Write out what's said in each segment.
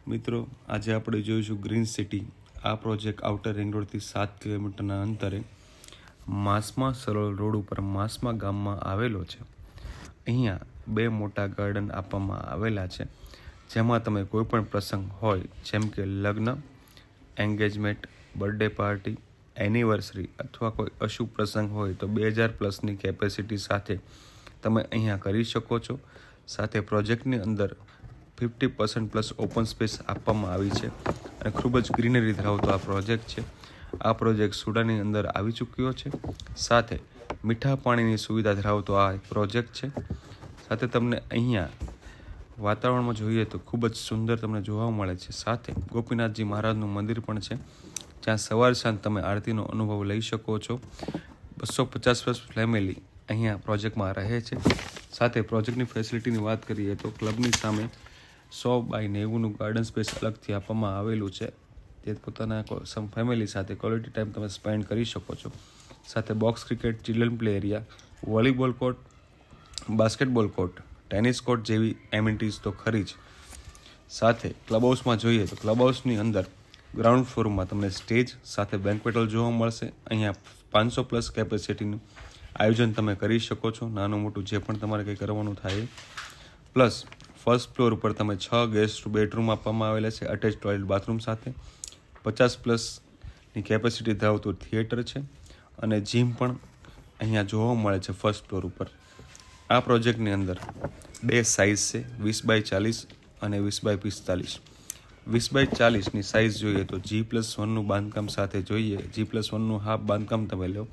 મિત્રો, આજે આપણે જોઈશું ગ્રીન સિટી. આ પ્રોજેક્ટ આઉટર રિંગ રોડથી 7 કિલોમીટરના અંતરે માસમા સરોલ રોડ ઉપર માસમા ગામમાં આવેલો છે. અહીંયા 2 મોટા ગાર્ડન આપવામાં આવેલા છે, જેમાં તમે કોઈ પણ પ્રસંગ હોય, જેમ કે લગ્ન, એન્ગેજમેન્ટ, બર્થડે પાર્ટી, એનિવર્સરી અથવા કોઈ અશુભ પ્રસંગ હોય તો 2000+ કેપેસિટી સાથે તમે અહીંયા કરી શકો છો. સાથે પ્રોજેક્ટની અંદર 50% ઓપન સ્પેસ આપવામાં આવી છે અને ખૂબ જ ગ્રીનરી ધરાવતો આ પ્રોજેક્ટ છે. આ પ્રોજેક્ટ સુડાની અંદર આવી ચૂક્યો છે. સાથે મીઠા પાણીની સુવિધા ધરાવતો આ પ્રોજેક્ટ છે. સાથે તમને અહીંયા વાતાવરણમાં જોઈએ તો ખૂબ જ સુંદર તમને જોવા મળે છે. સાથે ગોપીનાથજી મહારાજનું મંદિર પણ છે, જ્યાં સવાર સાંજ તમે આરતીનો અનુભવ લઈ શકો છો. 250+ ફેમિલી અહીંયા પ્રોજેક્ટમાં રહે છે. સાથે પ્રોજેક્ટની ફેસિલિટીની વાત કરીએ તો ક્લબની સામે 100x90 ગાર્ડન સ્પેસ અલગથી આપવામાં આવેલું છે, તે પોતાના ફેમિલી સાથે ક્વોલિટી ટાઈમ તમે સ્પેન્ડ કરી શકો છો. સાથે box cricket, children play area, volleyball court, basketball court, tennis court જેવી એમિનિટીઝ તો ખરી જ. સાથે ક્લબ હાઉસમાં જોઈએ તો ક્લબ હાઉસની અંદર ગ્રાઉન્ડ ફ્લોરમાં તમને સ્ટેજ સાથે બેન્ક્વેટ હોલ જોવા મળશે. અહીંયા 500+ કેપેસિટીનું આયોજન તમે કરી શકો છો, નાનું મોટું જે પણ તમારે કંઈ કરવાનું થાય. પ્લસ ફર્સ્ટ ફ્લોર ઉપર તમે 6 ગેસ્ટ બેડરૂમ આપવામાં આવેલા છે, અટેચ ટોયલેટ બાથરૂમ સાથે. 50+ની કેપેસિટી ધરાવતું થિયેટર છે અને જીમ પણ અહીંયા જોવા મળે છે ફર્સ્ટ ફ્લોર ઉપર. આ પ્રોજેક્ટની અંદર 2 સાઇઝ છે, 20x40 અને 20x45. 20x40ની સાઇઝ જોઈએ તો G+1નું બાંધકામ સાથે જોઈએ, G+1નું હાફ બાંધકામ તમે લો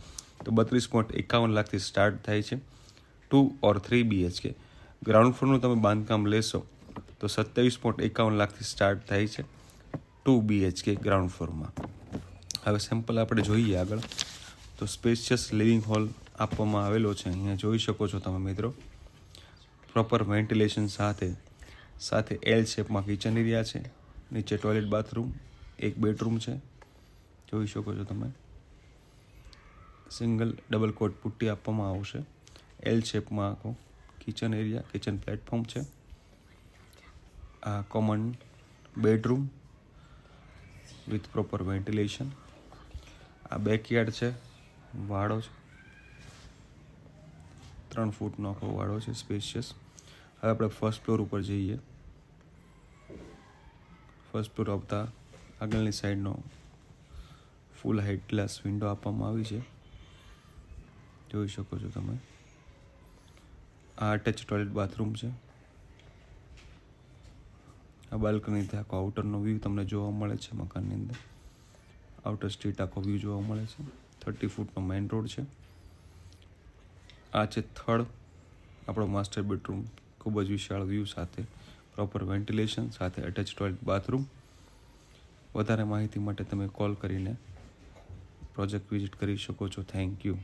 તો 32.51 લાખથી સ્ટાર્ટ થાય છે. 2 or 3 BHK. ગ્રાઉન્ડ ફ્લોરનું તમે બાંધકામ લેશો તો 27.51 લાખથી સ્ટાર્ટ થાય છે 2 BHK ગ્રાઉન્ડ ફ્લોરમાં. હવે સેમ્પલ આપણે જોઈએ આગળ તો સ્પેશિયસ લિવિંગ હોલ આપવામાં આવેલો છે. અહીંયા જોઈ શકો છો તમે મિત્રો, પ્રોપર વેન્ટિલેશન સાથે એલ શેપમાં કિચન એરિયા છે, નીચે ટોયલેટ બાથરૂમ, એક બેડરૂમ છે, જોઈ શકો છો તમે. સિંગલ ડબલ કોટ પુટ્ટી આપવામાં આવશે. એલ શેપમાં આખો કિચન એરિયા, કિચન પ્લેટફોર્મ છે. આ common bedroom with proper ventilation. આ બેકયાર્ડ છે, વાડો છે, 3 ફૂટનો આખો વાડો છે, સ્પેશિયસ. હવે આપણે ફર્સ્ટ ફ્લોર ઉપર જઈએ. ફર્સ્ટ ફ્લોર આવતા આગળની સાઈડનો ફૂલ હાઇટ ગ્લાસ વિન્ડો આપવામાં આવી છે, જોઈ શકો છો તમે. આ અટેચ ટોયલેટ બાથરૂમ છે. આ બાલ્કનીથી આખો આઉટરનો વ્યૂ તમને જોવા મળે છે. મકાનની અંદર આઉટર સ્ટ્રીટ આખો વ્યૂ જોવા મળે છે. 30 ફૂટનો મેઇન રોડ છે. આ છે થર્ડ આપણો માસ્ટર બેડરૂમ, ખૂબ જ વિશાળ વ્યૂ સાથે પ્રોપર વેન્ટિલેશન સાથે અટેચ ટોયલેટ બાથરૂમ. વધારે માહિતી માટે તમે કોલ કરીને પ્રોજેક્ટ વિઝિટ કરી શકો છો. Thank you.